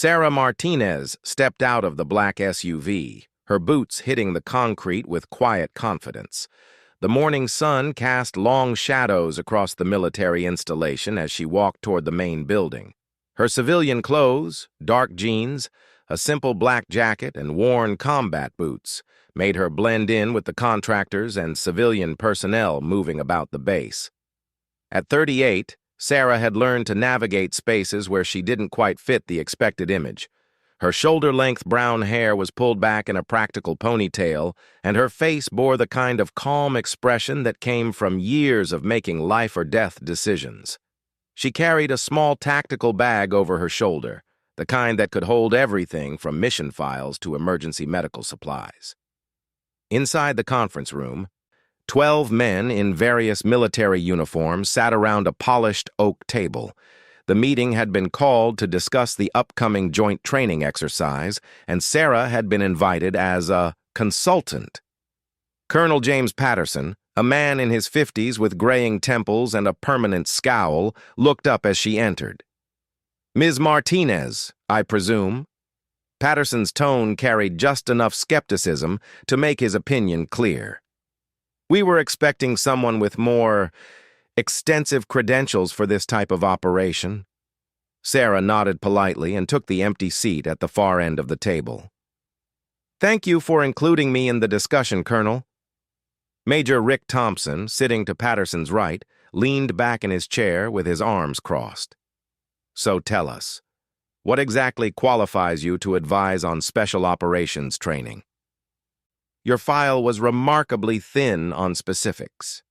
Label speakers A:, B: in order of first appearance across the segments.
A: Sarah Martinez stepped out of the black SUV, her boots hitting the concrete with quiet confidence. The morning sun cast long shadows across the military installation as she walked toward the main building. Her civilian clothes, dark jeans, a simple black jacket, and worn combat boots made her blend in with the contractors and civilian personnel moving about the base. At 38, Sarah had learned to navigate spaces where she didn't quite fit the expected image. Her shoulder-length brown hair was pulled back in a practical ponytail, and her face bore the kind of calm expression that came from years of making life-or-death decisions. She carried a small tactical bag over her shoulder, the kind that could hold everything from mission files to emergency medical supplies. Inside the conference room, 12 men in various military uniforms sat around a polished oak table. The meeting had been called to discuss the upcoming joint training exercise, and Sarah had been invited as a consultant. Colonel James Patterson, a man in his 50s with graying temples and a permanent scowl, looked up as she entered. "Ms. Martinez, I presume?" Patterson's tone carried just enough skepticism to make his opinion clear. "We were expecting someone with more extensive credentials for this type of operation." Sarah nodded politely and took the empty seat at the far end of the table. "Thank you for including me in the discussion, Colonel." Major Rick Thompson, sitting to Patterson's right, leaned back in his chair with his arms crossed. "So tell us, what exactly qualifies you to advise on special operations training?" Your file was remarkably thin on specifics.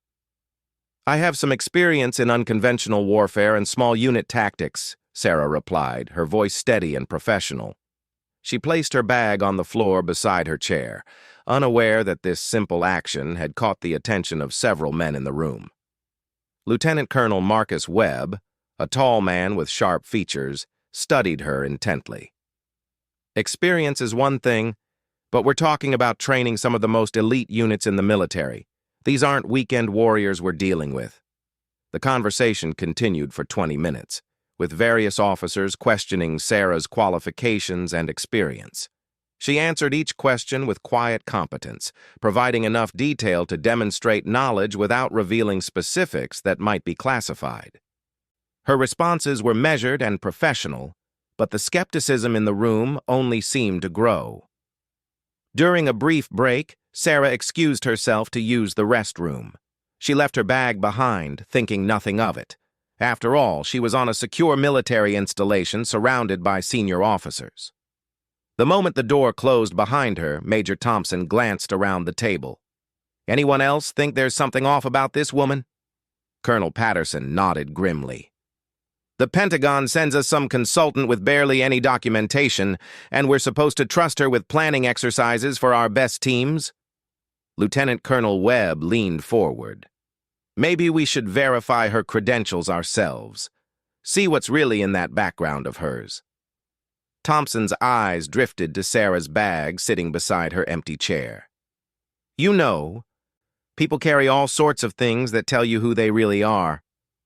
A: "I have some experience in unconventional warfare and small unit tactics," Sarah replied, her voice steady and professional. She placed her bag on the floor beside her chair, unaware that this simple action had caught the attention of several men in the room. Lieutenant Colonel Marcus Webb, a tall man with sharp features, studied her intently. "Experience is one thing, but we're talking about training some of the most elite units in the military. These aren't weekend warriors we're dealing with." The conversation continued for 20 minutes, with various officers questioning Sarah's qualifications and experience. She answered each question with quiet competence, providing enough detail to demonstrate knowledge without revealing specifics that might be classified. Her responses were measured and professional, but the skepticism in the room only seemed to grow. During a brief break, Sarah excused herself to use the restroom. She left her bag behind, thinking nothing of it. After all, she was on a secure military installation surrounded by senior officers. The moment the door closed behind her, Major Thompson glanced around the table. "Anyone else think there's something off about this woman?" Colonel Patterson nodded grimly. "The Pentagon sends us some consultant with barely any documentation, and we're supposed to trust her with planning exercises for our best teams?" Lieutenant Colonel Webb leaned forward. "Maybe we should verify her credentials ourselves. See what's really in that background of hers." Thompson's eyes drifted to Sarah's bag sitting beside her empty chair. "You know, people carry all sorts of things that tell you who they really are.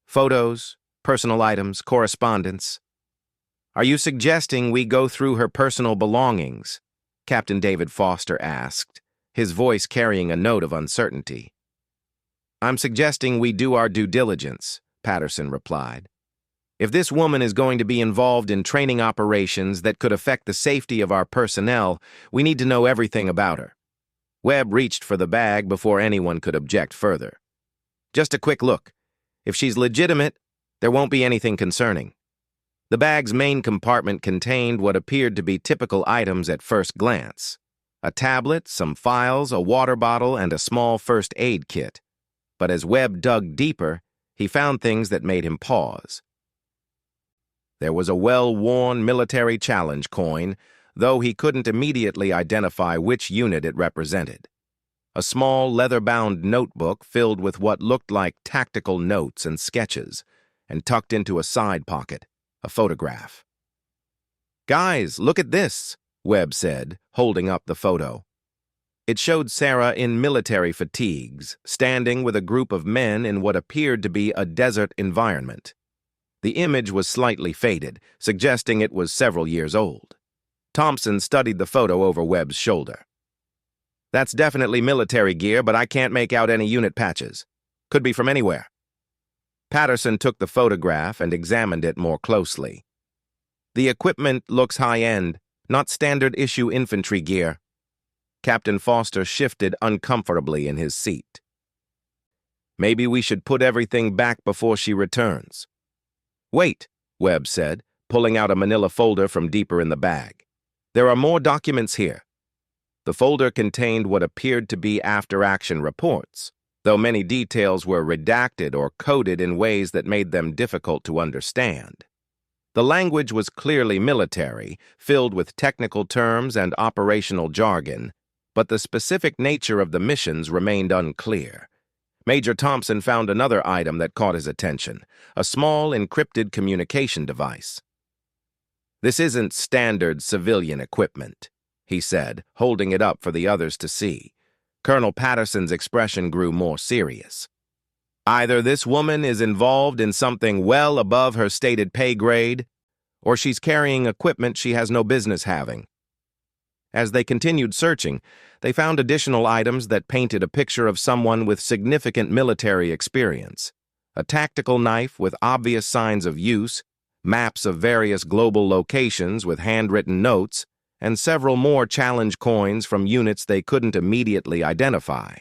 A: Photos, personal items, correspondence. Are you suggesting we go through her personal belongings?" Captain David Foster asked, his voice carrying a note of uncertainty. "I'm suggesting we do our due diligence," Patterson replied. "If this woman is going to be involved in training operations that could affect the safety of our personnel, we need to know everything about her." Webb reached for the bag before anyone could object further. "Just a quick look. If she's legitimate, there won't be anything concerning." The bag's main compartment contained what appeared to be typical items at first glance: a tablet, some files, a water bottle, and a small first aid kit. But as Webb dug deeper, he found things that made him pause. There was a well-worn military challenge coin, though he couldn't immediately identify which unit it represented. A small leather-bound notebook filled with what looked like tactical notes and sketches, and tucked into a side pocket, a photograph. "Guys, look at this," Webb said, holding up the photo. It showed Sarah in military fatigues, standing with a group of men in what appeared to be a desert environment. The image was slightly faded, suggesting it was several years old. Thompson studied the photo over Webb's shoulder. "That's definitely military gear, but I can't make out any unit patches. Could be from anywhere." Patterson took the photograph and examined it more closely. "The equipment looks high-end, not standard-issue infantry gear." Captain Foster shifted uncomfortably in his seat. "Maybe we should put everything back before she returns." "Wait," Webb said, pulling out a manila folder from deeper in the bag. "There are more documents here." The folder contained what appeared to be after-action reports, though many details were redacted or coded in ways that made them difficult to understand. The language was clearly military, filled with technical terms and operational jargon, but the specific nature of the missions remained unclear. Major Thompson found another item that caught his attention, a small encrypted communication device. "This isn't standard civilian equipment," he said, holding it up for the others to see. Colonel Patterson's expression grew more serious. "Either this woman is involved in something well above her stated pay grade, or she's carrying equipment she has no business having." As they continued searching, they found additional items that painted a picture of someone with significant military experience. A tactical knife with obvious signs of use, maps of various global locations with handwritten notes, and several more challenge coins from units they couldn't immediately identify.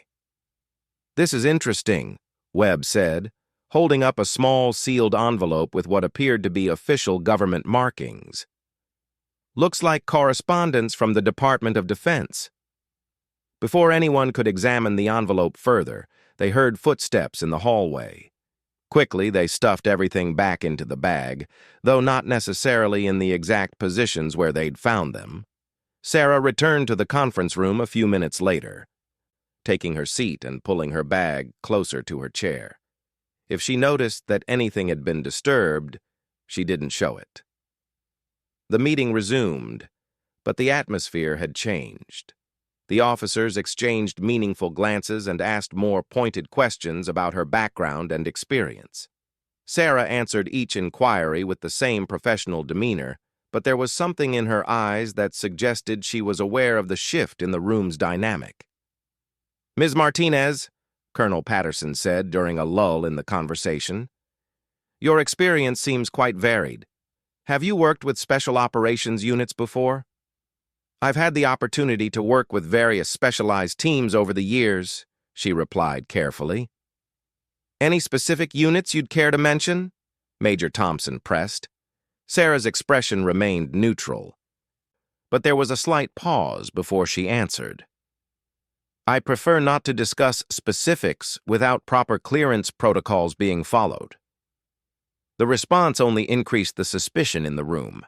A: "This is interesting," Webb said, holding up a small sealed envelope with what appeared to be official government markings. "Looks like correspondence from the Department of Defense." Before anyone could examine the envelope further, they heard footsteps in the hallway. Quickly, they stuffed everything back into the bag, though not necessarily in the exact positions where they'd found them. Sarah returned to the conference room a few minutes later, taking her seat and pulling her bag closer to her chair. If she noticed that anything had been disturbed, she didn't show it. The meeting resumed, but the atmosphere had changed. The officers exchanged meaningful glances and asked more pointed questions about her background and experience. Sarah answered each inquiry with the same professional demeanor, but there was something in her eyes that suggested she was aware of the shift in the room's dynamic. "Ms. Martinez," Colonel Patterson said during a lull in the conversation, "your experience seems quite varied. Have you worked with special operations units before?" "I've had the opportunity to work with various specialized teams over the years," she replied carefully. "Any specific units you'd care to mention?" Major Thompson pressed. Sarah's expression remained neutral, but there was a slight pause before she answered. "I prefer not to discuss specifics without proper clearance protocols being followed." The response only increased the suspicion in the room.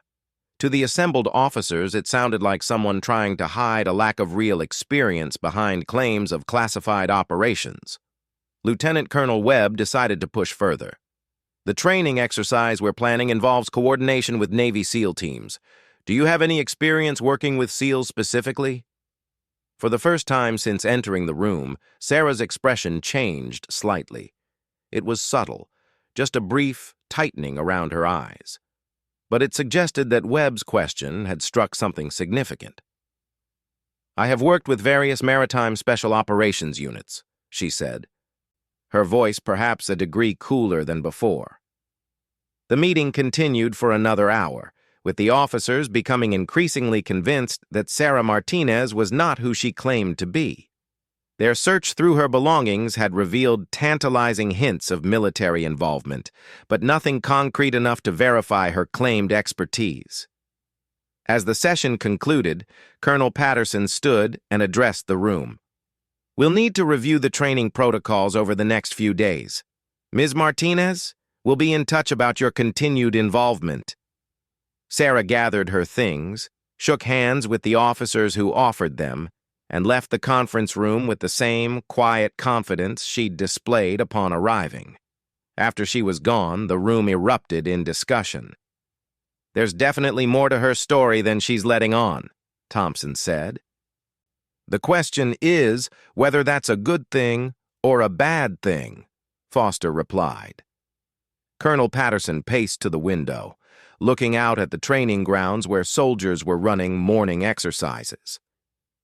A: To the assembled officers, it sounded like someone trying to hide a lack of real experience behind claims of classified operations. Lieutenant Colonel Webb decided to push further. "The training exercise we're planning involves coordination with Navy SEAL teams. Do you have any experience working with SEALs specifically?" For the first time since entering the room, Sarah's expression changed slightly. It was subtle, just a brief tightening around her eyes. But it suggested that Webb's question had struck something significant. "I have worked with various maritime special operations units," she said, her voice perhaps a degree cooler than before. The meeting continued for another hour, with the officers becoming increasingly convinced that Sarah Martinez was not who she claimed to be. Their search through her belongings had revealed tantalizing hints of military involvement, but nothing concrete enough to verify her claimed expertise. As the session concluded, Colonel Patterson stood and addressed the room. "We'll need to review the training protocols over the next few days. Ms. Martinez, we'll be in touch about your continued involvement." Sarah gathered her things, shook hands with the officers who offered them, and left the conference room with the same quiet confidence she'd displayed upon arriving. After she was gone, the room erupted in discussion. "There's definitely more to her story than she's letting on," Thompson said. "The question is whether that's a good thing or a bad thing," Foster replied. Colonel Patterson paced to the window, looking out at the training grounds where soldiers were running morning exercises.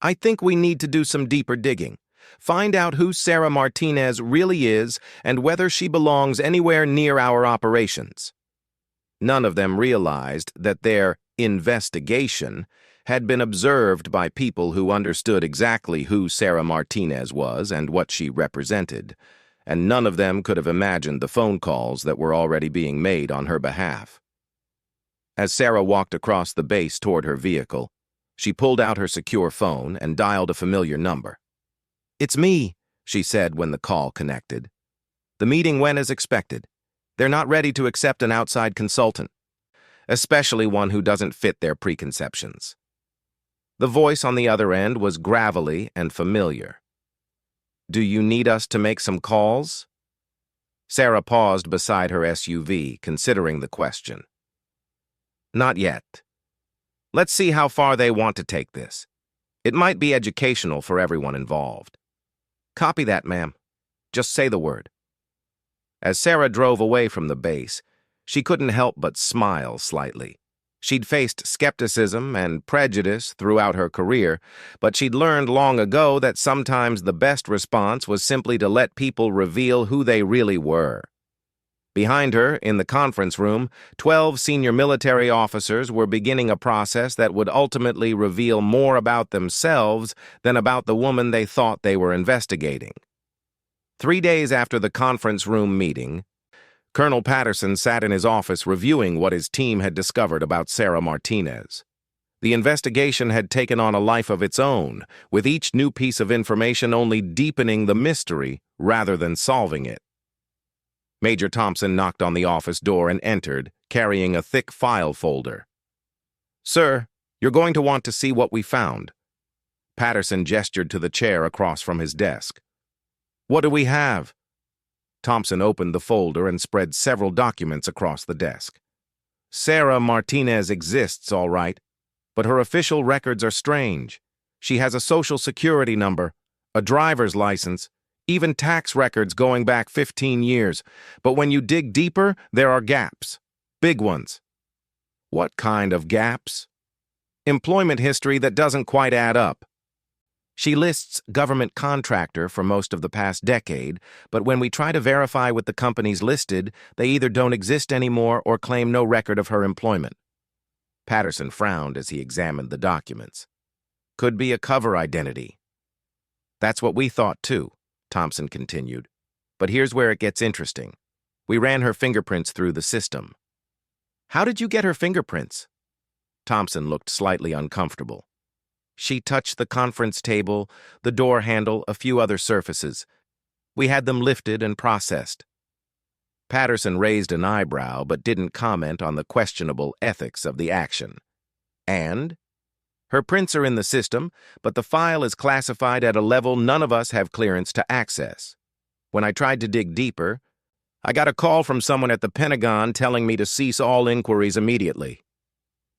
A: I think we need to do some deeper digging. Find out who Sarah Martinez really is and whether she belongs anywhere near our operations. None of them realized that their investigation had been observed by people who understood exactly who Sarah Martinez was and what she represented, and none of them could have imagined the phone calls that were already being made on her behalf. As Sarah walked across the base toward her vehicle, she pulled out her secure phone and dialed a familiar number. "It's me," she said when the call connected. "The meeting went as expected. They're not ready to accept an outside consultant, especially one who doesn't fit their preconceptions." The voice on the other end was gravelly and familiar. "Do you need us to make some calls?" Sarah paused beside her SUV, considering the question. "Not yet. Let's see how far they want to take this. It might be educational for everyone involved." "Copy that, ma'am. Just say the word." As Sarah drove away from the base, she couldn't help but smile slightly. She'd faced skepticism and prejudice throughout her career, but she'd learned long ago that sometimes the best response was simply to let people reveal who they really were. Behind her, in the conference room, 12 senior military officers were beginning a process that would ultimately reveal more about themselves than about the woman they thought they were investigating. 3 days after the conference room meeting, Colonel Patterson sat in his office reviewing what his team had discovered about Sarah Martinez. The investigation had taken on a life of its own, with each new piece of information only deepening the mystery rather than solving it. Major Thompson knocked on the office door and entered, carrying a thick file folder. "Sir, you're going to want to see what we found." Patterson gestured to the chair across from his desk. "What do we have?" Thompson opened the folder and spread several documents across the desk. "Sarah Martinez exists, all right, but her official records are strange. She has a social security number, a driver's license, even tax records going back 15 years. But when you dig deeper, there are gaps. Big ones." "What kind of gaps?" "Employment history that doesn't quite add up. She lists government contractor for most of the past decade, but when we try to verify with the companies listed, they either don't exist anymore or claim no record of her employment." Patterson frowned as he examined the documents. "Could be a cover identity." "That's what we thought too," Thompson continued. "But here's where it gets interesting. We ran her fingerprints through the system." "How did you get her fingerprints?" Thompson looked slightly uncomfortable. "She touched the conference table, the door handle, a few other surfaces. We had them lifted and processed." Patterson raised an eyebrow but didn't comment on the questionable ethics of the action. "And?" "Her prints are in the system, but the file is classified at a level none of us have clearance to access. When I tried to dig deeper, I got a call from someone at the Pentagon telling me to cease all inquiries immediately."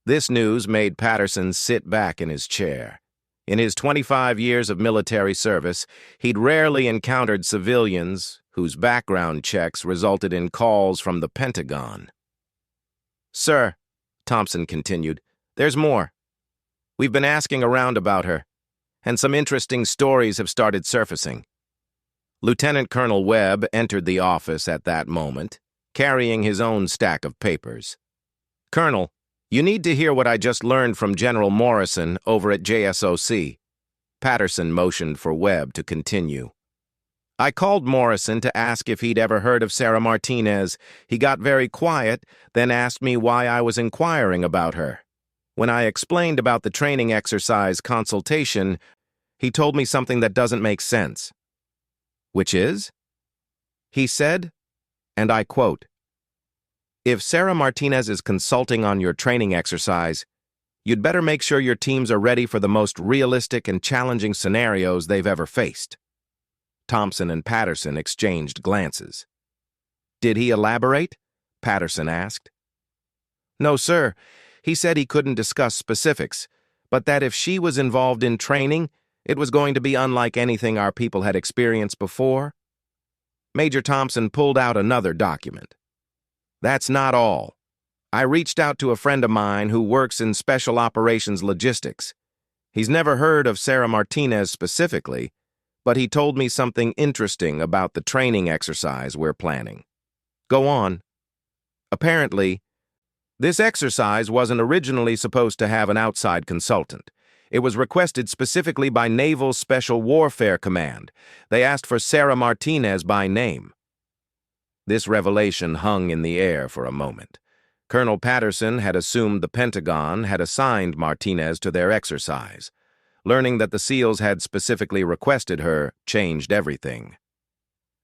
A: This news made Patterson sit back in his chair. In his 25 years of military service, he'd rarely encountered civilians whose background checks resulted in calls from the Pentagon. "Sir," Thompson continued, "there's more. We've been asking around about her, and some interesting stories have started surfacing." Lieutenant Colonel Webb entered the office at that moment, carrying his own stack of papers. "Colonel, you need to hear what I just learned from General Morrison over at JSOC." Patterson motioned for Webb to continue. "I called Morrison to ask if he'd ever heard of Sarah Martinez. He got very quiet, then asked me why I was inquiring about her. When I explained about the training exercise consultation, he told me something that doesn't make sense." "Which is?" He said, and I quote, "If Sarah Martinez is consulting on your training exercise, you'd better make sure your teams are ready for the most realistic and challenging scenarios they've ever faced." Thompson and Patterson exchanged glances. "Did he elaborate?" Patterson asked. "No, sir. He said he couldn't discuss specifics, but that if she was involved in training, it was going to be unlike anything our people had experienced before." Major Thompson pulled out another document. That's not all. I reached out to a friend of mine who works in special operations logistics. He's never heard of Sarah Martinez specifically, but he told me something interesting about the training exercise we're planning. Go on. Apparently, this exercise wasn't originally supposed to have an outside consultant. It was requested specifically by Naval Special Warfare Command. They asked for Sarah Martinez by name. This revelation hung in the air for a moment. Colonel Patterson had assumed the Pentagon had assigned Martinez to their exercise. Learning that the SEALs had specifically requested her changed everything.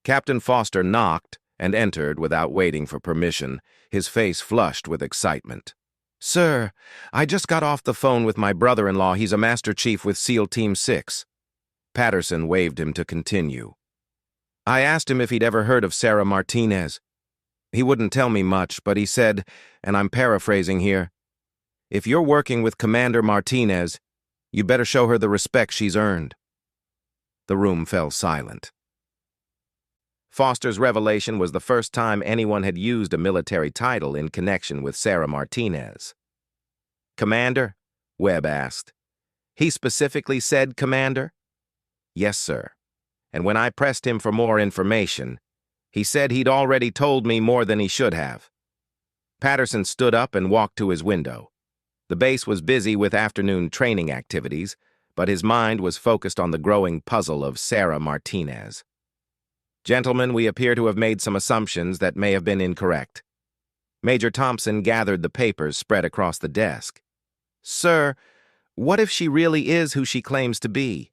A: Captain Foster knocked and entered without waiting for permission, his face flushed with excitement. "Sir, I just got off the phone with my brother-in-law. He's a Master Chief with SEAL Team 6. Patterson waved him to continue. I asked him if he'd ever heard of Sarah Martinez. He wouldn't tell me much, but he said, and I'm paraphrasing here, "If you're working with Commander Martinez, you better show her the respect she's earned." The room fell silent. Foster's revelation was the first time anyone had used a military title in connection with Sarah Martinez. "Commander?" Webb asked. "He specifically said Commander?" "Yes, sir. And when I pressed him for more information, he said he'd already told me more than he should have." Patterson stood up and walked to his window. The base was busy with afternoon training activities, but his mind was focused on the growing puzzle of Sarah Martinez. "Gentlemen, we appear to have made some assumptions that may have been incorrect." Major Thompson gathered the papers spread across the desk. "Sir, what if she really is who she claims to be?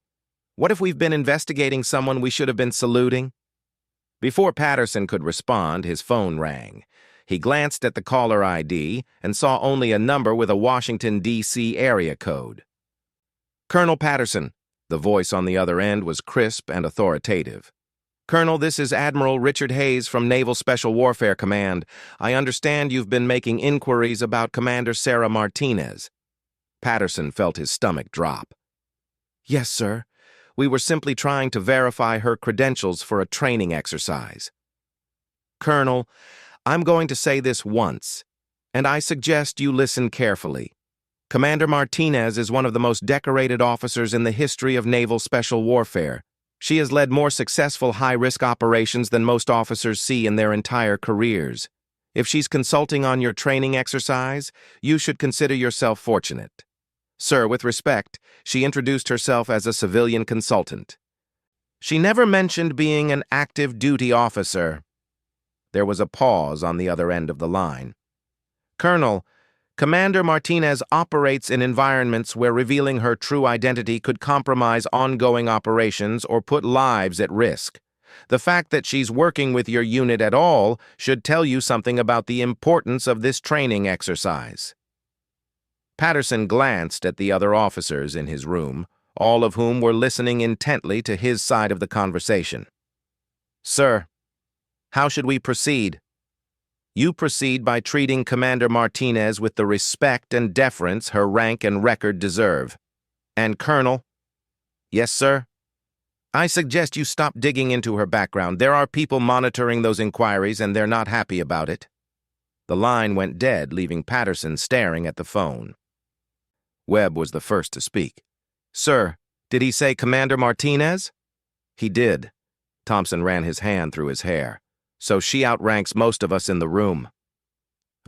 A: What if we've been investigating someone we should have been saluting?" Before Patterson could respond, his phone rang. He glanced at the caller ID and saw only a number with a Washington, D.C. area code. "Colonel Patterson." The voice on the other end was crisp and authoritative. "Colonel, this is Admiral Richard Hayes from Naval Special Warfare Command. I understand you've been making inquiries about Commander Sarah Martinez." Patterson felt his stomach drop. "Yes, sir. We were simply trying to verify her credentials for a training exercise." "Colonel, I'm going to say this once, and I suggest you listen carefully. Commander Martinez is one of the most decorated officers in the history of naval special warfare. She has led more successful high-risk operations than most officers see in their entire careers. If she's consulting on your training exercise, you should consider yourself fortunate. Sir, with respect, she introduced herself as a civilian consultant. She never mentioned being an active duty officer." There was a pause on the other end of the line. "Colonel, Commander Martinez operates in environments where revealing her true identity could compromise ongoing operations or put lives at risk. The fact that she's working with your unit at all should tell you something about the importance of this training exercise." Patterson glanced at the other officers in his room, all of whom were listening intently to his side of the conversation. "Sir, how should we proceed?" "You proceed by treating Commander Martinez with the respect and deference her rank and record deserve. And Colonel?" "Yes, sir?" "I suggest you stop digging into her background. There are people monitoring those inquiries and they're not happy about it." The line went dead, leaving Patterson staring at the phone. Webb was the first to speak. "Sir, did he say Commander Martinez?" "He did." Thompson ran his hand through his hair. "So she outranks most of us in the room."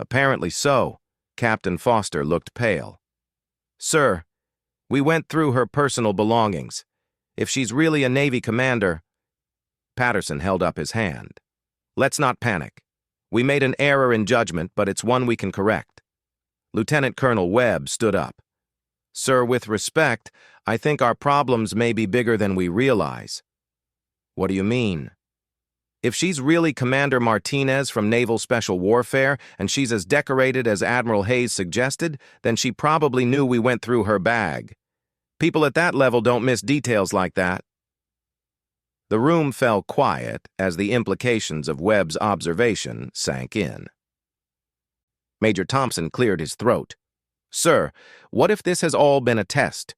A: "Apparently so." Captain Foster looked pale. "Sir, we went through her personal belongings. If she's really a Navy commander—" Patterson held up his hand. "Let's not panic. We made an error in judgment, but it's one we can correct." Lieutenant Colonel Webb stood up. "Sir, with respect, I think our problems may be bigger than we realize." "What do you mean?" "If she's really Commander Martinez from Naval Special Warfare, and she's as decorated as Admiral Hayes suggested, then she probably knew we went through her bag. People at that level don't miss details like that." The room fell quiet as the implications of Webb's observation sank in. Major Thompson cleared his throat. "Sir, what if this has all been a test?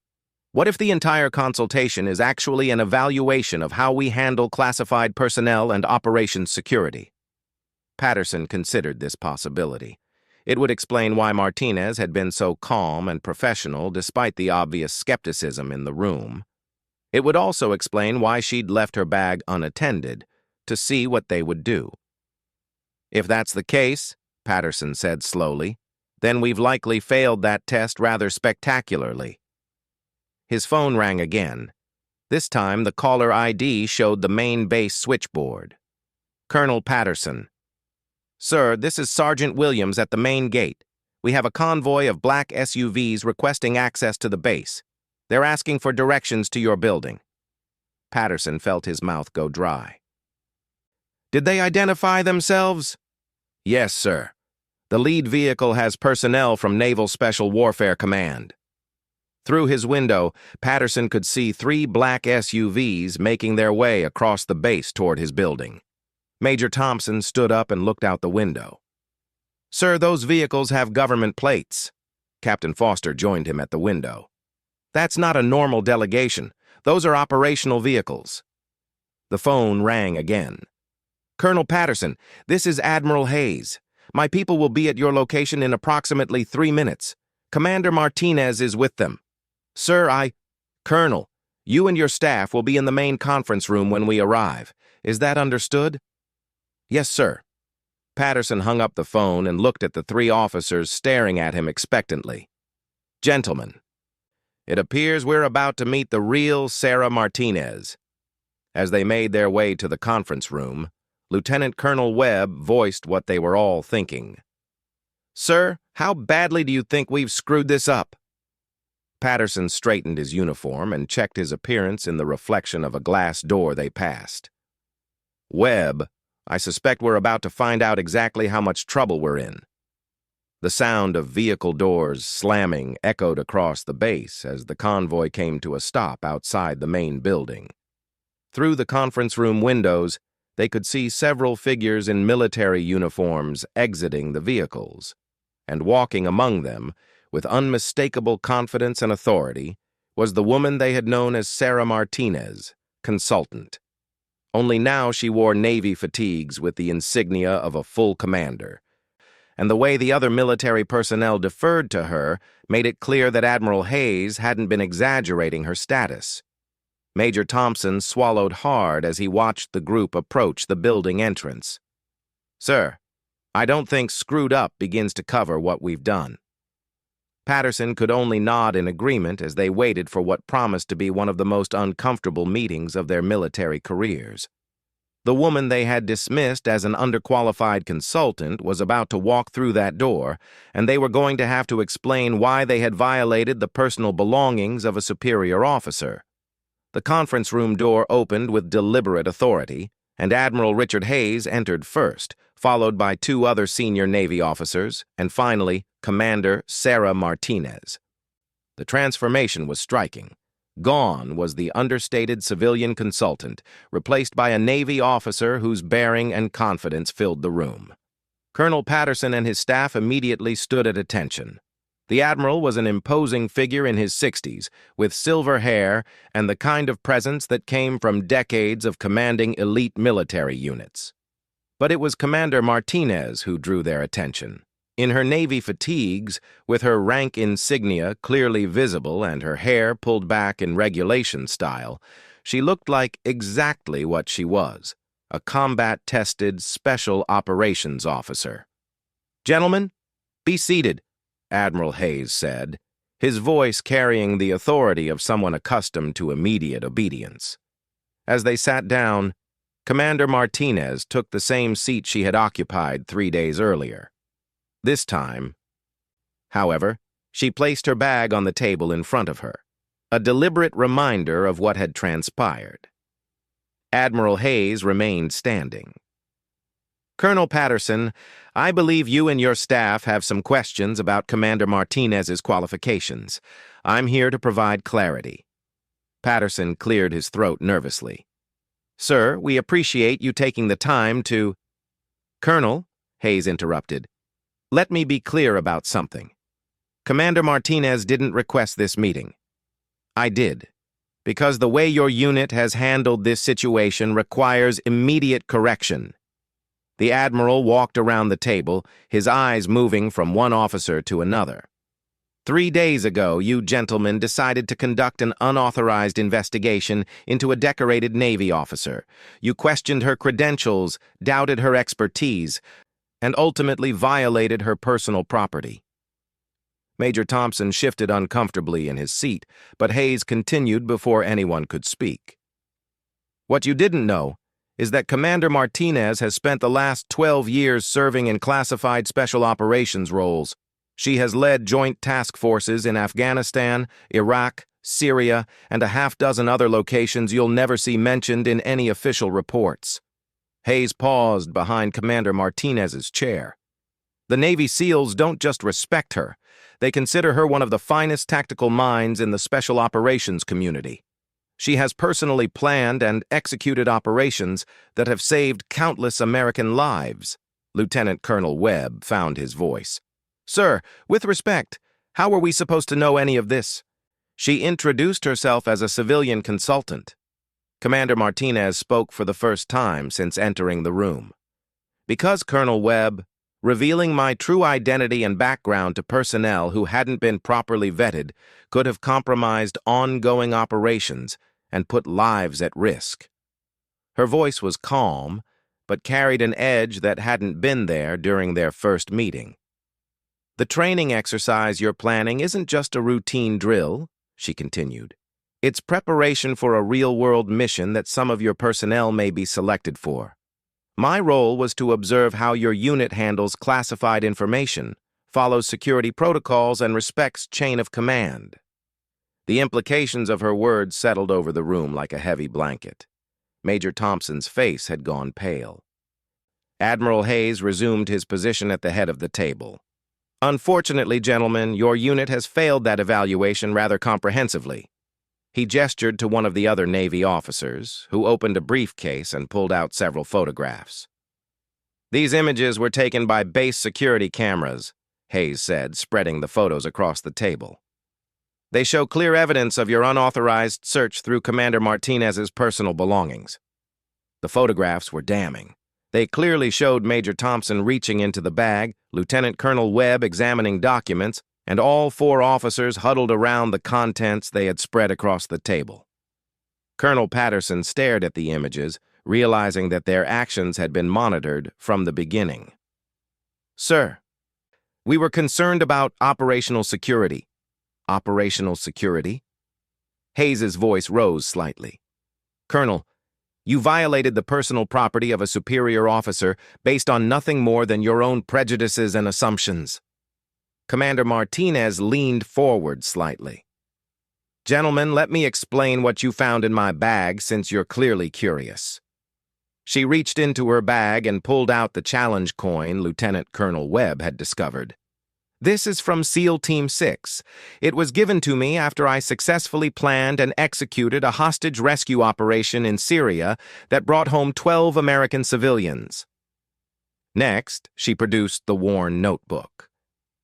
A: What if the entire consultation is actually an evaluation of how we handle classified personnel and operations security?" Patterson considered this possibility. It would explain why Martinez had been so calm and professional despite the obvious skepticism in the room. It would also explain why she'd left her bag unattended, to see what they would do. "If that's the case," Patterson said slowly, "then we've likely failed that test rather spectacularly." His phone rang again. This time, the caller ID showed the main base switchboard. "Colonel Patterson." "Sir, this is Sergeant Williams at the main gate. We have a convoy of black SUVs requesting access to the base. They're asking for directions to your building." Patterson felt his mouth go dry. "Did they identify themselves?" "Yes, sir. The lead vehicle has personnel from Naval Special Warfare Command." Through his window, Patterson could see 3 black SUVs making their way across the base toward his building. Major Thompson stood up and looked out the window. "Sir, those vehicles have government plates." Captain Foster joined him at the window. "That's not a normal delegation. Those are operational vehicles." The phone rang again. "Colonel Patterson, this is Admiral Hayes. My people will be at your location in approximately 3 minutes. Commander Martinez is with them." "Sir, Colonel, you and your staff will be in the main conference room when we arrive. Is that understood?" "Yes, sir." Patterson hung up the phone and looked at the 3 officers staring at him expectantly. "Gentlemen, it appears we're about to meet the real Sarah Martinez." As they made their way to the conference room, Lieutenant Colonel Webb voiced what they were all thinking. "Sir, how badly do you think we've screwed this up?" Patterson straightened his uniform and checked his appearance in the reflection of a glass door they passed. "Webb, I suspect we're about to find out exactly how much trouble we're in." The sound of vehicle doors slamming echoed across the base as the convoy came to a stop outside the main building. Through the conference room windows, they could see several figures in military uniforms exiting the vehicles, and walking among them, with unmistakable confidence and authority, was the woman they had known as Sarah Martinez, consultant. Only now she wore Navy fatigues with the insignia of a full commander, and the way the other military personnel deferred to her made it clear that Admiral Hayes hadn't been exaggerating her status. Major Thompson swallowed hard as he watched the group approach the building entrance. "Sir, I don't think screwed up begins to cover what we've done." Patterson could only nod in agreement as they waited for what promised to be one of the most uncomfortable meetings of their military careers. The woman they had dismissed as an underqualified consultant was about to walk through that door, and they were going to have to explain why they had violated the personal belongings of a superior officer. The conference room door opened with deliberate authority, and Admiral Richard Hayes entered first, followed by 2 other senior Navy officers, and finally, Commander Sarah Martinez. The transformation was striking. Gone was the understated civilian consultant, replaced by a Navy officer whose bearing and confidence filled the room. Colonel Patterson and his staff immediately stood at attention. The Admiral was an imposing figure in his 60s, with silver hair and the kind of presence that came from decades of commanding elite military units. But it was Commander Martinez who drew their attention. In her Navy fatigues, with her rank insignia clearly visible and her hair pulled back in regulation style, she looked like exactly what she was, a combat-tested special operations officer. "Gentlemen, be seated," Admiral Hayes said, his voice carrying the authority of someone accustomed to immediate obedience. As they sat down, Commander Martinez took the same seat she had occupied 3 days earlier. This time, however, she placed her bag on the table in front of her, a deliberate reminder of what had transpired. Admiral Hayes remained standing. "Colonel Patterson, I believe you and your staff have some questions about Commander Martinez's qualifications. I'm here to provide clarity." Patterson cleared his throat nervously. "Sir, we appreciate you taking the time to—" "Colonel," Hayes interrupted, "let me be clear about something. Commander Martinez didn't request this meeting. I did, because the way your unit has handled this situation requires immediate correction." The admiral walked around the table, his eyes moving from one officer to another. 3 days ago, you gentlemen decided to conduct an unauthorized investigation into a decorated Navy officer. You questioned her credentials, doubted her expertise, and ultimately violated her personal property. Major Thompson shifted uncomfortably in his seat, but Hayes continued before anyone could speak. What you didn't know is that Commander Martinez has spent the last 12 years serving in classified special operations roles. She has led joint task forces in Afghanistan, Iraq, Syria, and a half-dozen other locations you'll never see mentioned in any official reports. Hayes paused behind Commander Martinez's chair. The Navy SEALs don't just respect her. They consider her one of the finest tactical minds in the special operations community. She has personally planned and executed operations that have saved countless American lives. Lieutenant Colonel Webb found his voice. Sir, with respect, how are we supposed to know any of this? She introduced herself as a civilian consultant. Commander Martinez spoke for the first time since entering the room. Because Colonel Webb, revealing my true identity and background to personnel who hadn't been properly vetted could have compromised ongoing operations and put lives at risk. Her voice was calm, but carried an edge that hadn't been there during their first meeting. The training exercise you're planning isn't just a routine drill, she continued. It's preparation for a real-world mission that some of your personnel may be selected for. My role was to observe how your unit handles classified information, follows security protocols, and respects chain of command. The implications of her words settled over the room like a heavy blanket. Major Thompson's face had gone pale. Admiral Hayes resumed his position at the head of the table. Unfortunately, gentlemen, your unit has failed that evaluation rather comprehensively. He gestured to one of the other Navy officers, who opened a briefcase and pulled out several photographs. These images were taken by base security cameras, Hayes said, spreading the photos across the table. They show clear evidence of your unauthorized search through Commander Martinez's personal belongings. The photographs were damning. They clearly showed Major Thompson reaching into the bag, Lieutenant Colonel Webb examining documents, and all 4 officers huddled around the contents they had spread across the table. Colonel Patterson stared at the images, realizing that their actions had been monitored from the beginning. Sir, we were concerned about operational security. Operational security? Hayes's voice rose slightly. Colonel, you violated the personal property of a superior officer based on nothing more than your own prejudices and assumptions. Commander Martinez leaned forward slightly. Gentlemen, let me explain what you found in my bag since you're clearly curious. She reached into her bag and pulled out the challenge coin Lieutenant Colonel Webb had discovered. This is from SEAL Team 6. It was given to me after I successfully planned and executed a hostage rescue operation in Syria that brought home 12 American civilians. Next, she produced the worn notebook.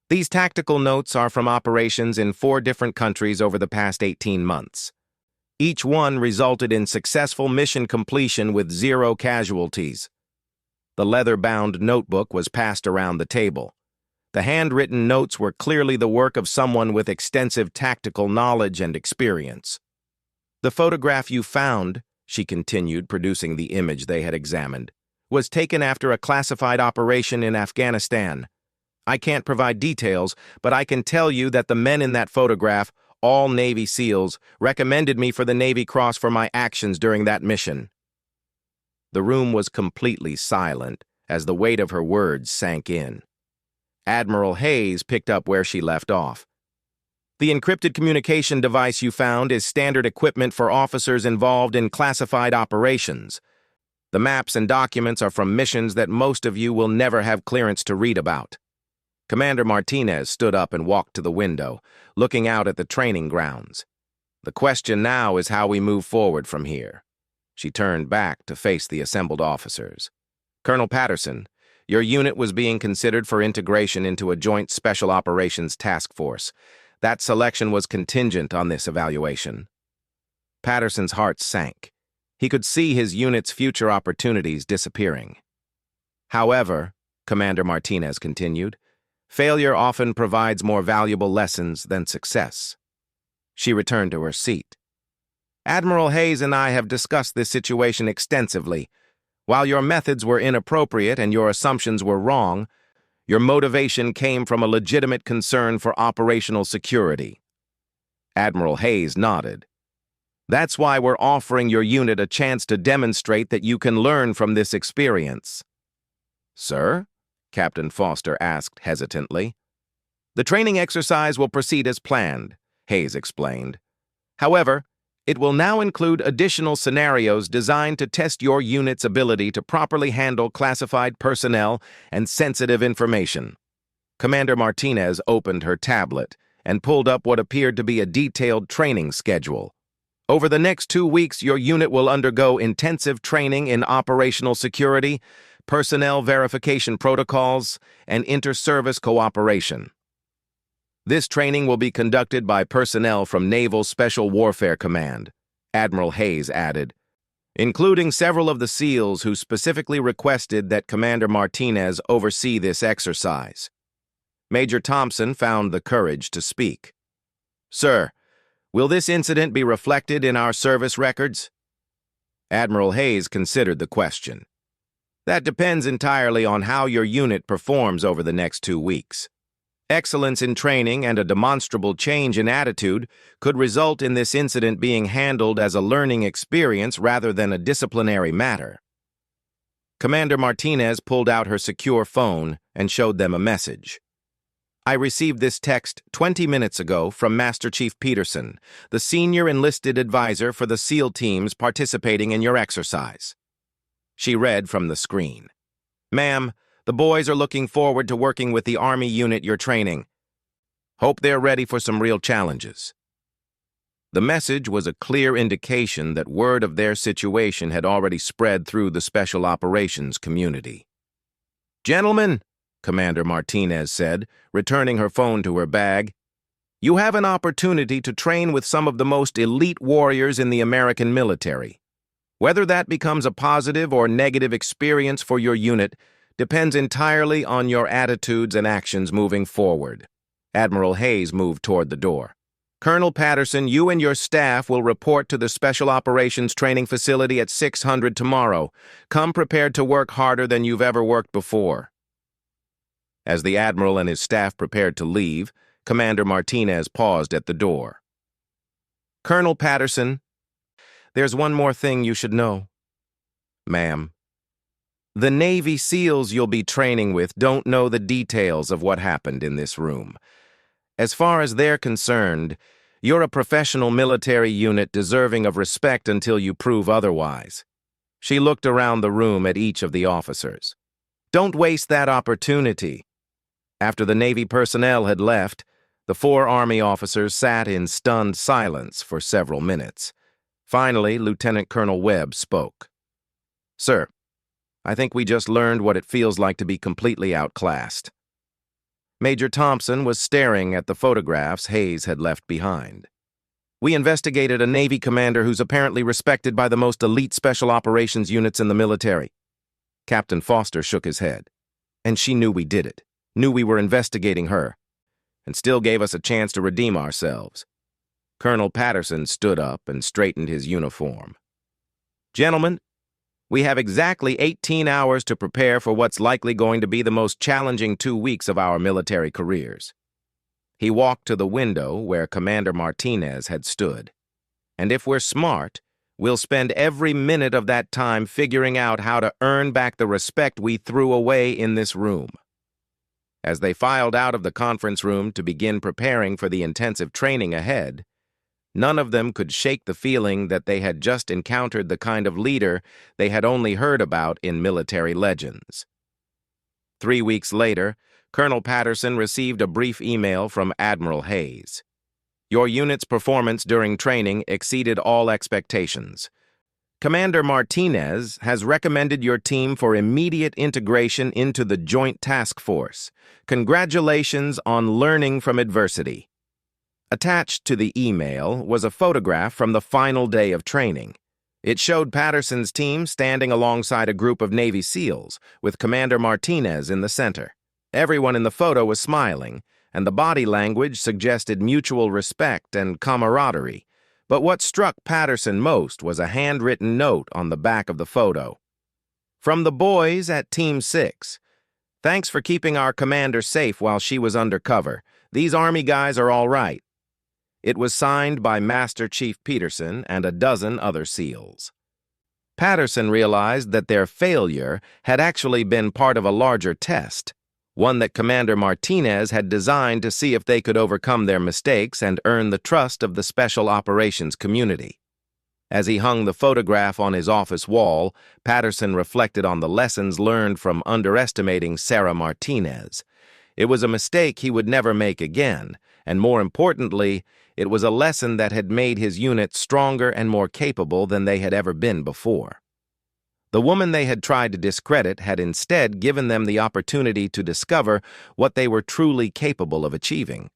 A: These tactical notes are from operations in 4 different countries over the past 18 months. Each one resulted in successful mission completion with 0 casualties. The leather-bound notebook was passed around the table. The handwritten notes were clearly the work of someone with extensive tactical knowledge and experience. The photograph you found, she continued, producing the image they had examined, was taken after a classified operation in Afghanistan. I can't provide details, but I can tell you that the men in that photograph, all Navy SEALs, recommended me for the Navy Cross for my actions during that mission. The room was completely silent as the weight of her words sank in. Admiral Hayes picked up where she left off. The encrypted communication device you found is standard equipment for officers involved in classified operations. The maps and documents are from missions that most of you will never have clearance to read about. Commander Martinez stood up and walked to the window, looking out at the training grounds. The question now is how we move forward from here. She turned back to face the assembled officers. Colonel Patterson, your unit was being considered for integration into a joint special operations task force. That selection was contingent on this evaluation. Patterson's heart sank. He could see his unit's future opportunities disappearing. However, Commander Martinez continued, failure often provides more valuable lessons than success. She returned to her seat. Admiral Hayes and I have discussed this situation extensively. While your methods were inappropriate and your assumptions were wrong, your motivation came from a legitimate concern for operational security. Admiral Hayes nodded. That's why we're offering your unit a chance to demonstrate that you can learn from this experience. Sir? Captain Foster asked hesitantly. The training exercise will proceed as planned, Hayes explained. However, it will now include additional scenarios designed to test your unit's ability to properly handle classified personnel and sensitive information. Commander Martinez opened her tablet and pulled up what appeared to be a detailed training schedule. Over the next 2 weeks, your unit will undergo intensive training in operational security, personnel verification protocols, and inter-service cooperation. This training will be conducted by personnel from Naval Special Warfare Command, Admiral Hayes added, including several of the SEALs who specifically requested that Commander Martinez oversee this exercise. Major Thompson found the courage to speak. Sir, will this incident be reflected in our service records? Admiral Hayes considered the question. That depends entirely on how your unit performs over the next 2 weeks. Excellence in training and a demonstrable change in attitude could result in this incident being handled as a learning experience rather than a disciplinary matter. Commander Martinez pulled out her secure phone and showed them a message. I received this text 20 minutes ago from Master Chief Peterson, the senior enlisted advisor for the SEAL teams participating in your exercise. She read from the screen. Ma'am, the boys are looking forward to working with the Army unit you're training. Hope they're ready for some real challenges. The message was a clear indication that word of their situation had already spread through the Special Operations community. Gentlemen, Commander Martinez said, returning her phone to her bag, you have an opportunity to train with some of the most elite warriors in the American military. Whether that becomes a positive or negative experience for your unit depends entirely on your attitudes and actions moving forward. Admiral Hayes moved toward the door. Colonel Patterson, you and your staff will report to the Special Operations Training Facility at 600 tomorrow. Come prepared to work harder than you've ever worked before. As the Admiral and his staff prepared to leave, Commander Martinez paused at the door. Colonel Patterson, there's one more thing you should know. Ma'am. The Navy SEALs you'll be training with don't know the details of what happened in this room. As far as they're concerned, you're a professional military unit deserving of respect until you prove otherwise. She looked around the room at each of the officers. Don't waste that opportunity. After the Navy personnel had left, the 4 Army officers sat in stunned silence for several minutes. Finally, Lieutenant Colonel Webb spoke. Sir, I think we just learned what it feels like to be completely outclassed. Major Thompson was staring at the photographs Hayes had left behind. We investigated a Navy commander who's apparently respected by the most elite special operations units in the military. Captain Foster shook his head. And she knew we did it, knew we were investigating her, and still gave us a chance to redeem ourselves. Colonel Patterson stood up and straightened his uniform. Gentlemen, we have exactly 18 hours to prepare for what's likely going to be the most challenging 2 weeks of our military careers. He walked to the window where Commander Martinez had stood. And if we're smart, we'll spend every minute of that time figuring out how to earn back the respect we threw away in this room. As they filed out of the conference room to begin preparing for the intensive training ahead, none of them could shake the feeling that they had just encountered the kind of leader they had only heard about in military legends. 3 weeks later, Colonel Patterson received a brief email from Admiral Hayes. Your unit's performance during training exceeded all expectations. Commander Martinez has recommended your team for immediate integration into the Joint Task Force. Congratulations on learning from adversity. Attached to the email was a photograph from the final day of training. It showed Patterson's team standing alongside a group of Navy SEALs, with Commander Martinez in the center. Everyone in the photo was smiling, and the body language suggested mutual respect and camaraderie. But what struck Patterson most was a handwritten note on the back of the photo. From the boys at Team 6. Thanks for keeping our commander safe while she was undercover. These Army guys are all right. It was signed by Master Chief Peterson and a dozen other SEALs. Patterson realized that their failure had actually been part of a larger test, one that Commander Martinez had designed to see if they could overcome their mistakes and earn the trust of the Special Operations community. As he hung the photograph on his office wall, Patterson reflected on the lessons learned from underestimating Sarah Martinez. It was a mistake he would never make again, and more importantly, it was a lesson that had made his unit stronger and more capable than they had ever been before. The woman they had tried to discredit had instead given them the opportunity to discover what they were truly capable of achieving.